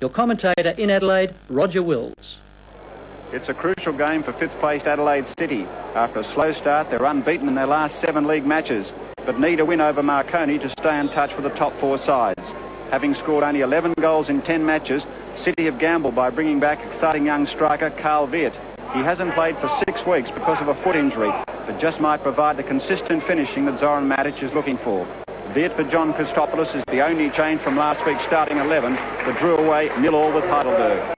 Your commentator in Adelaide, Roger Wills. It's a crucial game for fifth-placed Adelaide City. After a slow start, they're unbeaten in their last 7 league matches, but need a win over Marconi to stay in touch with the top 4 sides. Having scored only 11 goals in 10 matches, City have gambled by bringing back exciting young striker Carl Veart. He hasn't played for 6 weeks because of a foot injury, but just might provide the consistent finishing that Zoran Matic is looking for. Veart for John Christopoulos is the only change from last week's starting 11 that drew away 0-0 with Heidelberg.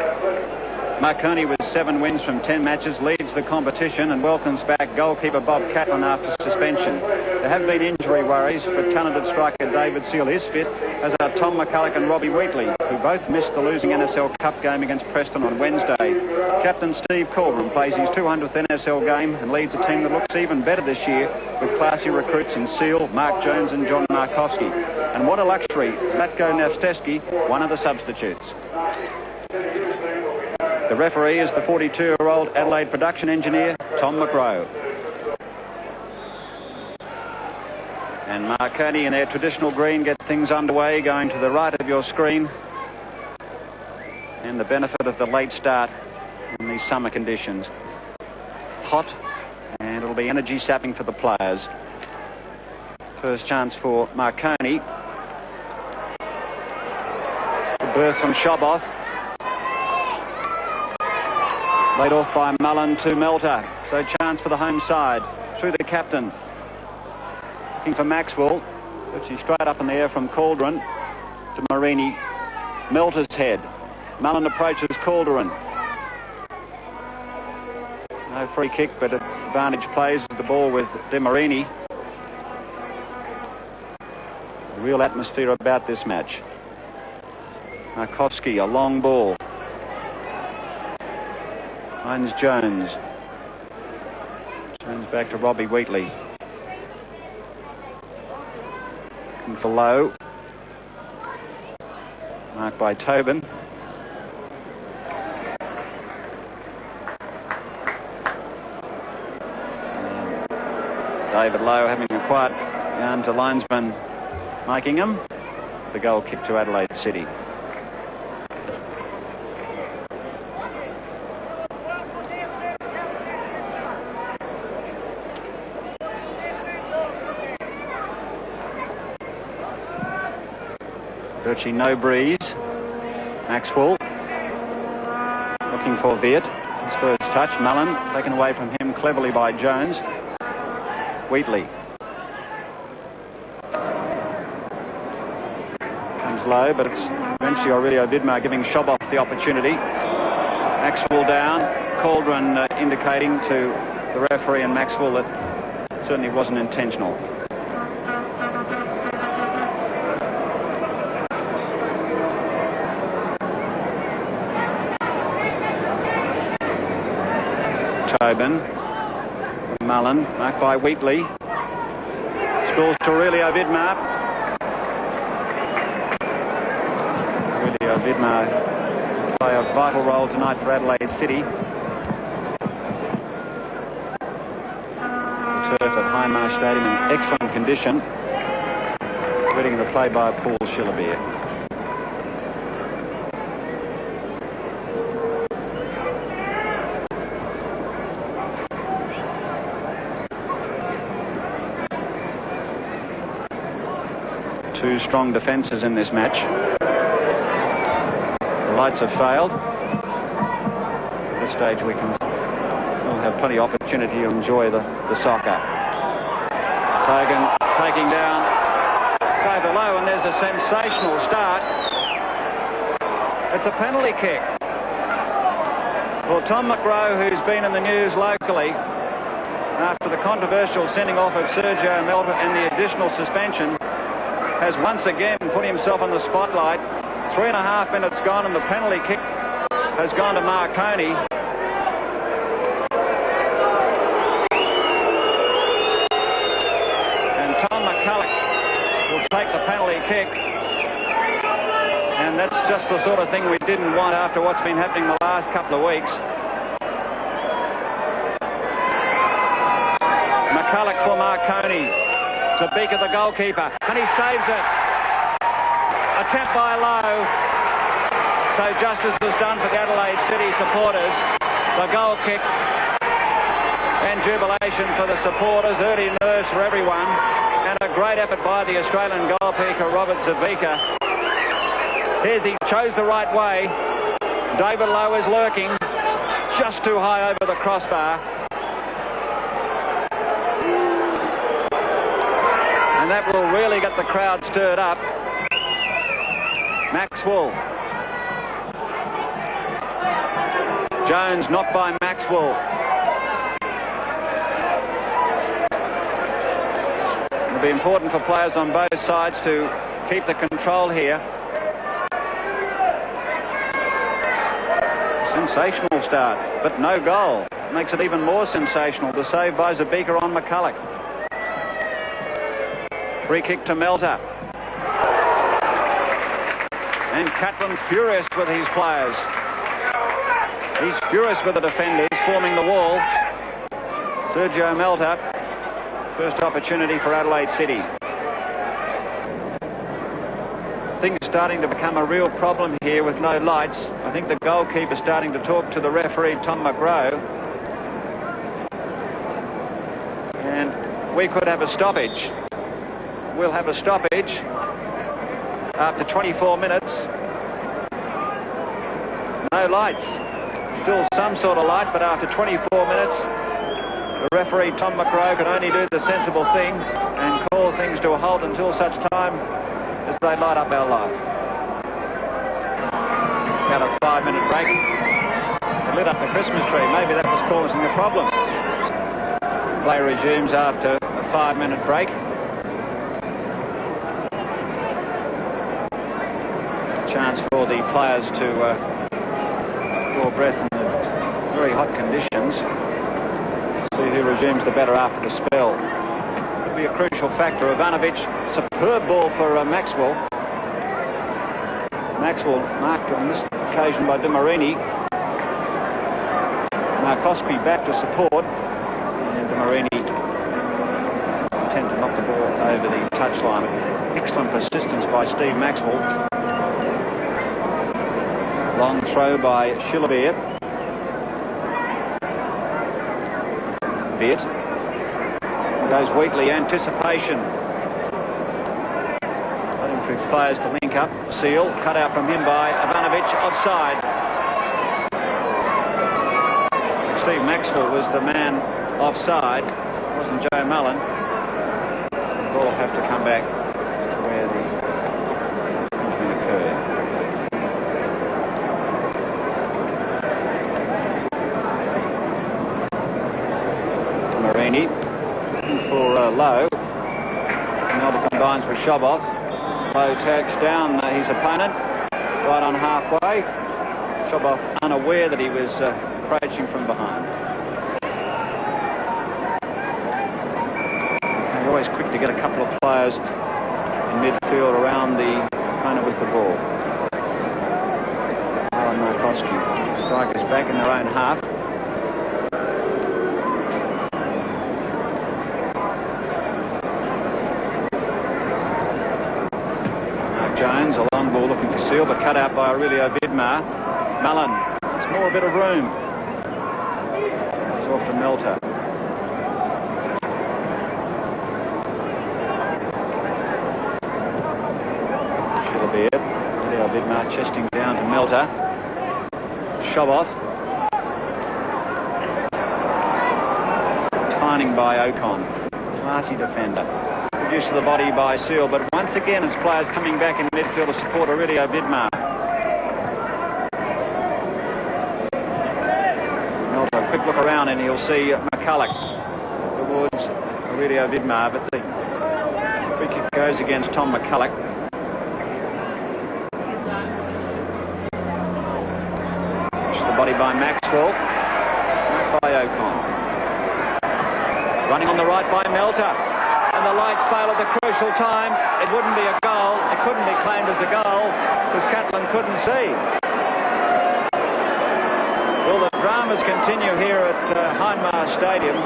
Marconi, with 7 wins from 10 matches, leads the competition and welcomes back goalkeeper Bob Catlin after suspension. There have been injury worries for talented striker David Seal. Is fit, as are Tom McCulloch and Robbie Wheatley, who both missed the losing NSL Cup game against Preston on Wednesday. Captain Steve Calderan plays his 200th NSL game and leads a team that looks even better this year, with classy recruits in Seal, Mark Jones and John Markovski. And what a luxury, Zlatko Navsteski, one of the substitutes. The referee is the 42-year-old Adelaide production engineer, Tom McRoe. And Marconi in their traditional green get things underway, going to the right of your screen. And the benefit of the late start in these summer conditions. Hot, and it'll be energy sapping for the players. First chance for Marconi. The berth from Csoboth. Laid off by Mullen to Melta. So chance for the home side. Through the captain. Looking for Maxwell. Puts him straight up in the air from Calderan to DeMarigny. Melta's head. Mullen approaches Calderan. No free kick, but advantage plays the ball with DeMarigny. Real atmosphere about this match. Markovski, a long ball. Finds Jones. Turns back to Robbie Wheatley. Looking for Lowe. Marked by Tobin. David Lowe having a quiet yarn to linesman Makingham. The goal kick to Adelaide City. Virtually no breeze. Maxwell looking for Veart. His first touch. Mullen taken away from him cleverly by Jones. Wheatley comes low, but it's eventually Aurelio Vidmar giving Csoboth the opportunity. Maxwell down. Calderan indicating to the referee and Maxwell that it certainly wasn't intentional. Tobin. Mullen, marked by Wheatley. Scores to Aurelio Vidmar. Aurelio Vidmar play a vital role tonight for Adelaide City. The turf at Hindmarsh Stadium in excellent condition. Reading the play by Paul Shillabeer. Two strong defences in this match. The lights have failed. At this stage we can still have plenty of opportunity to enjoy the soccer. Hogan taking down over Lowe, and there's a sensational start. It's a penalty kick. Well, Tom McRoe, who's been in the news locally after the controversial sending off of Sergio Melta and the additional suspension, has once again put himself on the spotlight. 3.5 minutes gone and the penalty kick has gone to Marconi. And Tom McCulloch will take the penalty kick. And that's just the sort of thing we didn't want after what's been happening the last couple of weeks. McCulloch for Marconi. Zabica, the goalkeeper, and he saves it. Attempt by Lowe. So justice was done for the Adelaide City supporters. The goal kick and jubilation for the supporters, early nerves for everyone, and a great effort by the Australian goalkeeper Robert Zabica. He chose the right way. David Lowe is lurking just too high over the crossbar. And that will really get the crowd stirred up. Maxwell. Jones knocked by Maxwell. It'll be important for players on both sides to keep the control here. Sensational start, but no goal. Makes it even more sensational. The save by Zabica on McCulloch. Free kick to Melta. And Catlin furious with his players. He's furious with the defenders, forming the wall. Sergio Melta, first opportunity for Adelaide City. Things are starting to become a real problem here with no lights. I think the goalkeeper's starting to talk to the referee, Tom McGraw. And we could have a stoppage. We'll have a stoppage after 24 minutes. No lights. Still some sort of light, but after 24 minutes, the referee, Tom McGraw, can only do the sensible thing and call things to a halt until such time as they light up our light. About a 5-minute break. They lit up the Christmas tree. Maybe that was causing the problem. Play resumes after a 5-minute break. Chance for the players to draw breath in the very hot conditions. See who resumes the better after the spell. Could be a crucial factor. Ivanovic, superb ball for Maxwell. Maxwell marked on this occasion by DeMarigny. Markovski back to support. And DeMarigny intent to knock the ball over the touchline. Excellent persistence by Steve Maxwell. Long throw by Shillabeer. Veart. Goes Wheatley, anticipation. Waiting for his players to link up. Seal, cut out from him by Ivanovic, offside. Steve Maxwell was the man offside. It wasn't Joe Mullen. The ball will have to come back to where the infringement occurred. Looking for Lowe. Melta combines with Csoboth. Lowe takes down his opponent right on halfway. Csoboth unaware that he was approaching from behind. They're always quick to get a couple of players in midfield around the opponent with the ball. Markovski. Strikers back in their own half. Jones, a long ball looking for Seal, but cut out by Aurelio Vidmar. Mullen, it's more a bit of room. It's off to Melta. Shillabeer. Aurelio Vidmar chesting down to Melta. Csoboth. Tining by Okon. Classy defender. Use of the body by Seal, but once again it's players coming back in midfield to support Aurelio Vidmar. Melta, a quick look around and he'll see McCulloch towards Aurelio Vidmar, but the free kick goes against Tom McCulloch. Use the body by Maxwell, not by Okon. Running on the right by Melta. And the lights fail at the crucial time. It wouldn't be a goal. It couldn't be claimed as a goal because Catlin couldn't see. Well, the dramas continue here at Hindmarsh Stadium.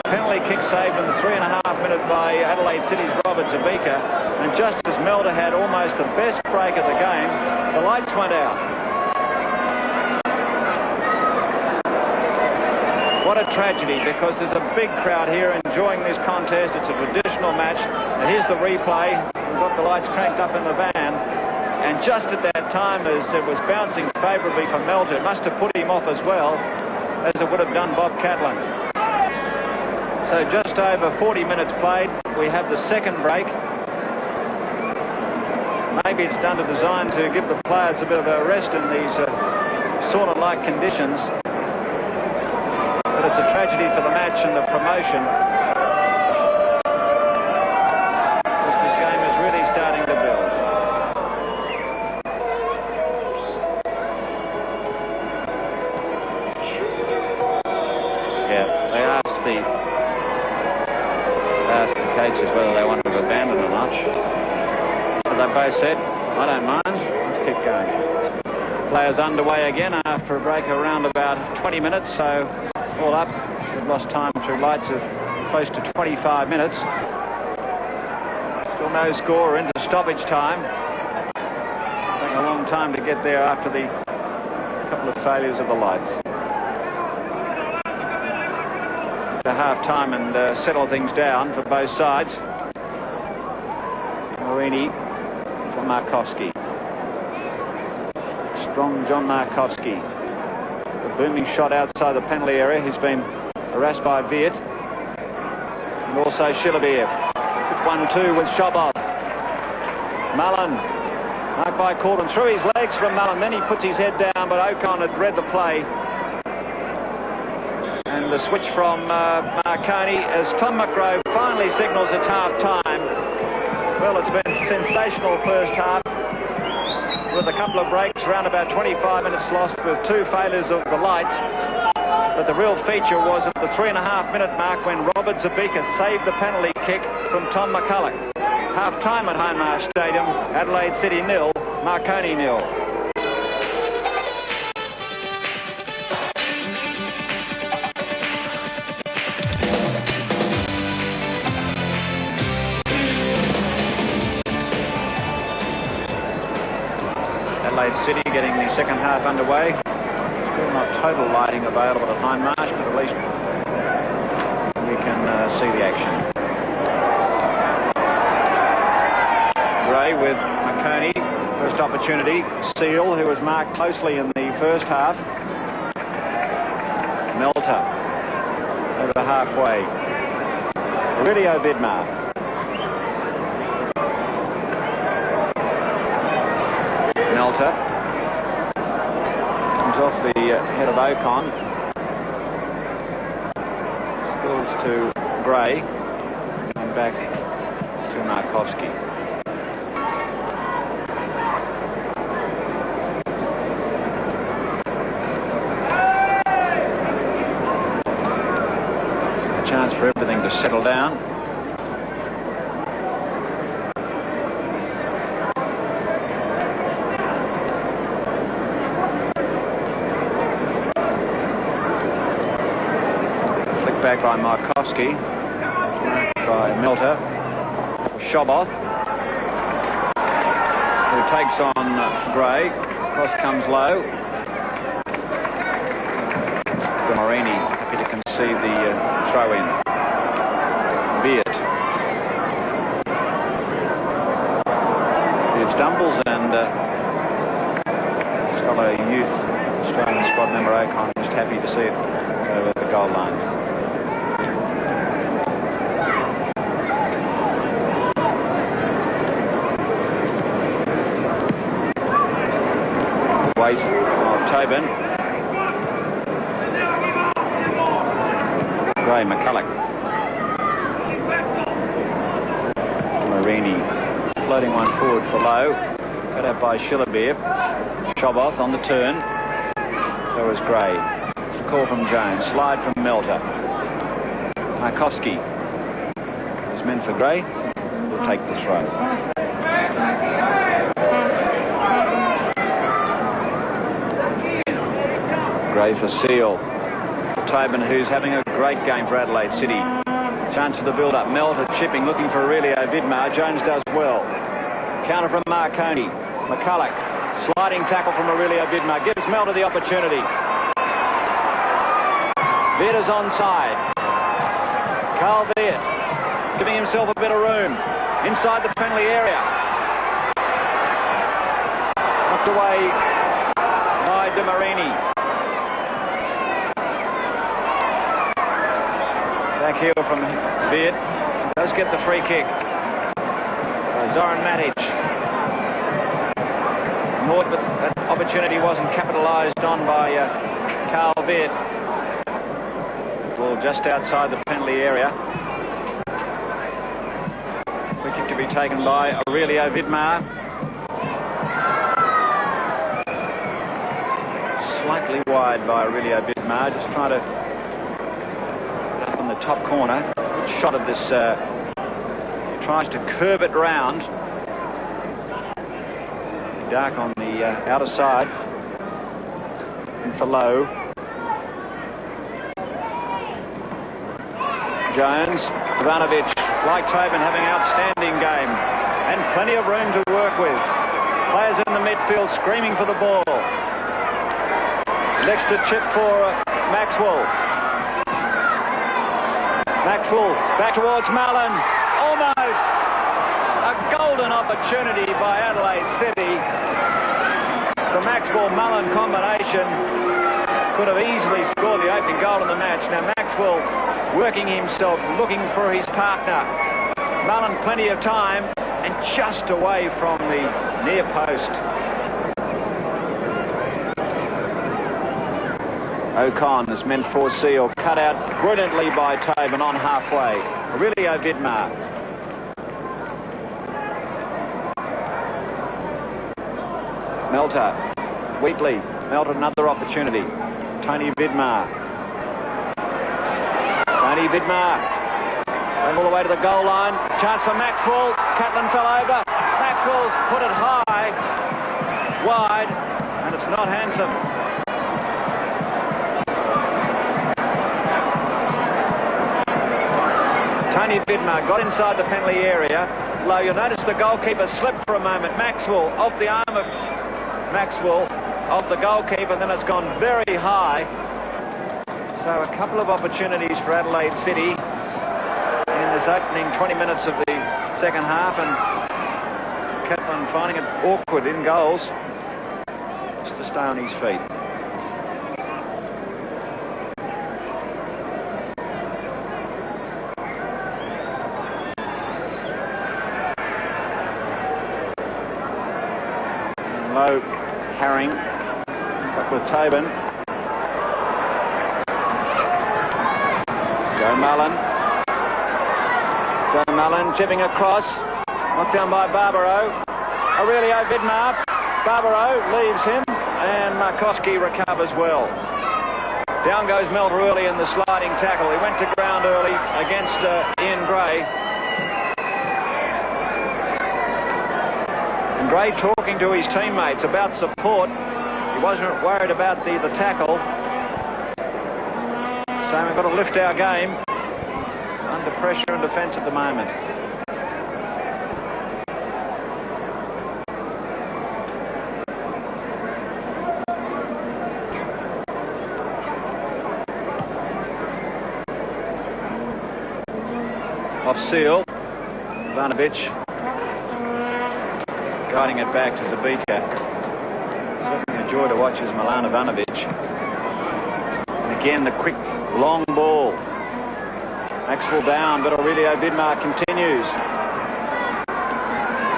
Penalty kick saved in the 3.5 minute by Adelaide City's Robert Zabica. And just as Melta had almost the best break of the game, the lights went out. what a tragedy, because there's a big crowd here enjoying this contest. It's a traditional match. And here's the replay. We've got the lights cranked up in the van. And just at that time, as it was bouncing favourably for Melta, it must have put him off as well, as it would have done Bob Catlin. So just over 40 minutes played. We have the second break. Maybe it's done to design to give the players a bit of a rest in these sauna-like conditions. But it's a tragedy for the match and the promotion, because this game is really starting to build. Yeah, they asked the coaches whether they wanted to abandon or not. So they both said, I don't mind, let's keep going. Players underway again after a break around about 20 minutes, so all up, we've lost time through lights of close to 25 minutes. Still no score into stoppage time. Taking a long time to get there after the couple of failures of the lights. To half-time and settle things down for both sides. DeMarigny for Markovski. Strong John Markovski. A booming shot outside the penalty area. He's been harassed by Veart. And also Shillabeer. 1-2 with Csoboth. Mullen. Marked by Calderan. Through his legs from Mullen. Then he puts his head down, but Okon had read the play. And the switch from Marconi as Tom McGraw finally signals it's half-time. Well, it's been a sensational first half, with a couple of breaks, around about 25 minutes lost with two failures of the lights. But the real feature was at the 3.5-minute mark when Robert Zabica saved the penalty kick from Tom McCulloch. Half-time at Hindmarsh Stadium, Adelaide City 0, Marconi 0. Adelaide City getting the second half underway. Still not total lighting available at Hindmarsh, but at least we can see the action. Gray with McConey, first opportunity. Seal, who was marked closely in the first half. Melta over halfway. Vidmar. Melta comes off the head of Okon. Spills to Gray and back to Markovski. A chance for everything to settle down. Back by Markovski, marked by Melta. Csoboth, who takes on Gray. Cross comes Lowe. DeMarigny happy to concede the throw-in. Veart. Veart stumbles, and his fellow youth Australian squad member Okon just happy to see it over the goal line. Weight of Tobin. Gray, McCulloch. DeMarigny floating one forward for Lowe. Cut out by Shillabeer. Csoboth on the turn. So is Gray. It's a call from Jones. Slide from Melta. Markovski. Is meant for Gray. Will take the throw. Gray for Seal. Tobin, who's having a great game for Adelaide City. Chance for the build-up. Melta chipping, looking for Vidmar. Jones does well. Counter from Marconi. McCulloch. Sliding tackle from Vidmar. Gives Melta the opportunity. Veart is onside. Carl Veart giving himself a bit of room inside the penalty area. Knocked away by DeMarigny. Back heel from Veart. Does get the free kick. Zoran Matic. But that opportunity wasn't capitalised on by Carl Veart. Ball just outside the penalty area. Free kick to be taken by Aurelio Vidmar. Slightly wide by Aurelio Vidmar, just trying to get up in the top corner. Good shot of this. He tries to curve it round. Dark on the outer side. And for Lowe. Jones, Ivanovic, like Tobin, having an outstanding game and plenty of room to work with. Players in the midfield screaming for the ball. Next to chip for Maxwell. Maxwell back towards Mullen. Almost a golden opportunity by Adelaide City. The Maxwell-Mullen combination could have easily scored the opening goal in the match. Now Maxwell working himself, looking for his partner. Mullen plenty of time and just away from the near post. Okon is meant for Seal, cut out brilliantly by Tobin on halfway. Aurelio Vidmar. Melta, Wheatley, Melta another opportunity. Tony Vidmar. Tony Vidmar. Going all the way to the goal line. Chance for Maxwell. Catlin fell over. Maxwell's put it high, wide, and it's not handsome. Tony Vidmar got inside the penalty area. Lowe, you'll notice the goalkeeper slipped for a moment. Maxwell off the arm of Maxwell off the goalkeeper, then it's gone very high. So a couple of opportunities for Adelaide City in this opening 20 minutes of the second half, and Catlin finding it awkward in goals just to stay on his feet. Lowe carrying up with Tobin. Joe Mullen chipping across, knocked down by Barbaro. Aurelio Vidmar. Barbaro leaves him and Markovski recovers well. Down goes Melta early in the sliding tackle. He went to ground early against Ian Gray. And Gray talking to his teammates about support. He wasn't worried about the tackle. So we've got to lift our game. Under pressure and defence at the moment. Off Seal. Ivanovic guiding it back to Zabica. Certainly a joy to watch as Milan Ivanovic. And again the quick long ball. Maxwell down, but Aurelio Vidmar continues.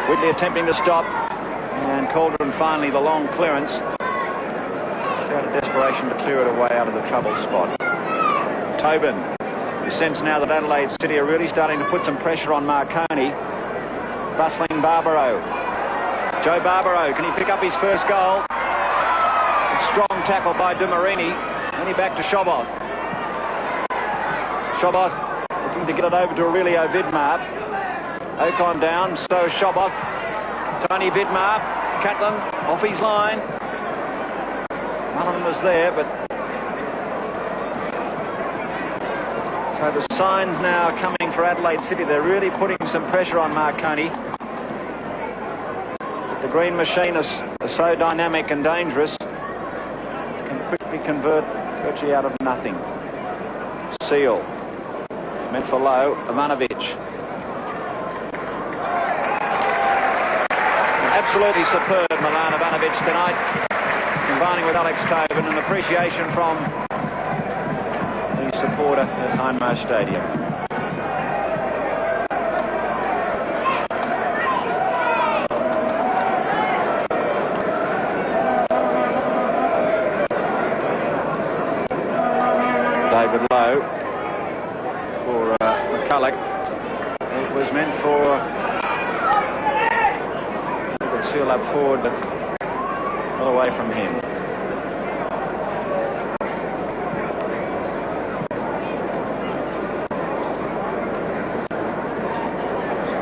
Wheatley attempting to stop, and Calderan finally the long clearance. Just out of desperation to clear it away out of the trouble spot. Tobin. The sense now that Adelaide City are really starting to put some pressure on Marconi. Bustling Barbaro. Joe Barbaro, can he pick up his first goal? A strong tackle by DeMarigny. Then he back to Csoboth. Csoboth looking to get it over to Aurelio Vidmar. Okon down, so Csoboth. Tony Vidmar. Catlin off his line. Mullen was there, but... So the signs now coming for Adelaide City. They're really putting some pressure on Marconi. The green machine is so dynamic and dangerous. Can quickly convert virtually out of nothing. Seal. Meant for Lowe. Ivanovic. Absolutely superb Milan Ivanovic tonight, combining with Alex Tobin. An appreciation from the supporter at Hindmarsh Stadium. David Lowe for McCulloch. It was meant for Seal up forward, but not away from him.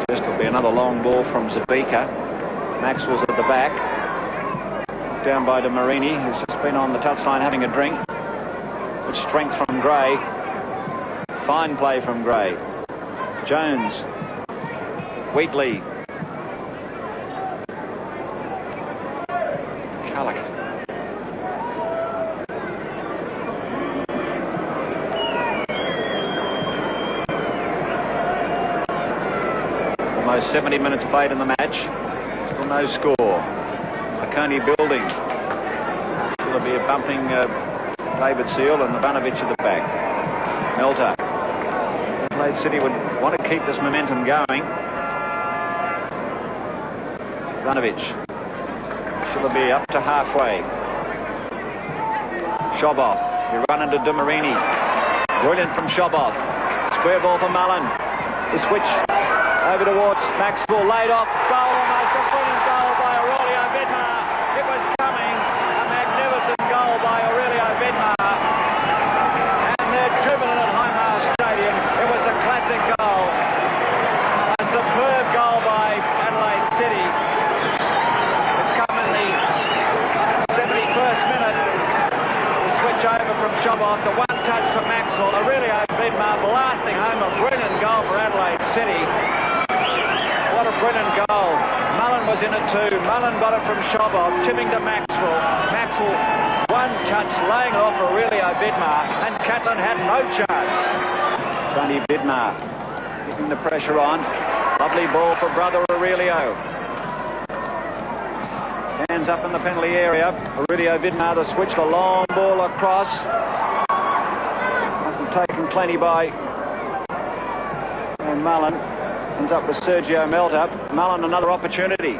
This will be another long ball from Zabica. Maxwell's at the back. Down by DeMarigny, who's just been on the touchline having a drink. Good strength from Gray. Fine play from Gray. Jones. Wheatley. McCulloch. Almost 70 minutes played in the match. Still no score. McConey building. Shillabeer bumping David Seal and Ivanovic at the back. Melta. Adelaide City would want to keep this momentum going. Ivanovic. Shillabeer up to halfway. Csoboth. He run into DeMarigny. Brilliant from Csoboth. Square ball for Mullen. The switch over towards Maxwell. Laid off. Goal, almost a brilliant goal by Aurelio Vidmar. It was coming. A magnificent goal by Aurelio Vidmar. And they're jubilant at Hindmarsh Stadium. It was a classic goal. A superb goal by Adelaide City. Switch over from Csoboth, the one touch from Maxwell. Aurelio Vidmar blasting home a brilliant goal for Adelaide City. What a brilliant goal. Mullen was in it too. Mullen got it from Csoboth, chipping to Maxwell. Maxwell, one touch, laying it off Aurelio Vidmar, and Catlin had no chance. Tony Vidmar keeping the pressure on. Lovely ball for brother Aurelio. Hands up in the penalty area. Aurelio Vidmar, the switch, the long ball across. Taken plenty by Mullen. Ends up with Sergio Melta. Mullen, another opportunity.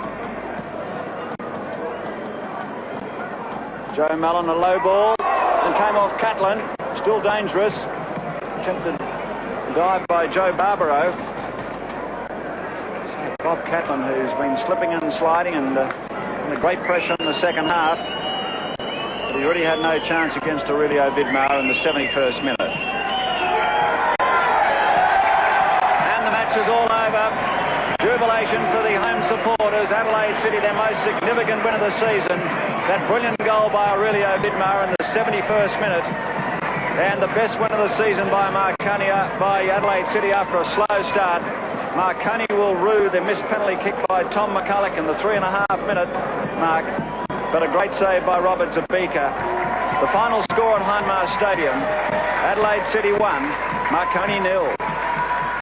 Joe Mullen, a low ball. And came off Catlin. Still dangerous. Attempted dive by Joe Barbaro. So Bob Catlin, who's been slipping and sliding and under great pressure in the second half. But he already had no chance against Aurelio Vidmar in the 71st minute. And the match is all over. Jubilation for the home supporters. Adelaide City, their most significant win of the season. That brilliant goal by Aurelio Vidmar in the 71st minute. And the best win of the season by Marconi, by Adelaide City after a slow start. Marconi will rue the missed penalty kick by Tom McCulloch in the 3.5-minute mark, but a great save by Robert Zabica. The final score at Hindmarsh Stadium, Adelaide City 1, Marconi 0.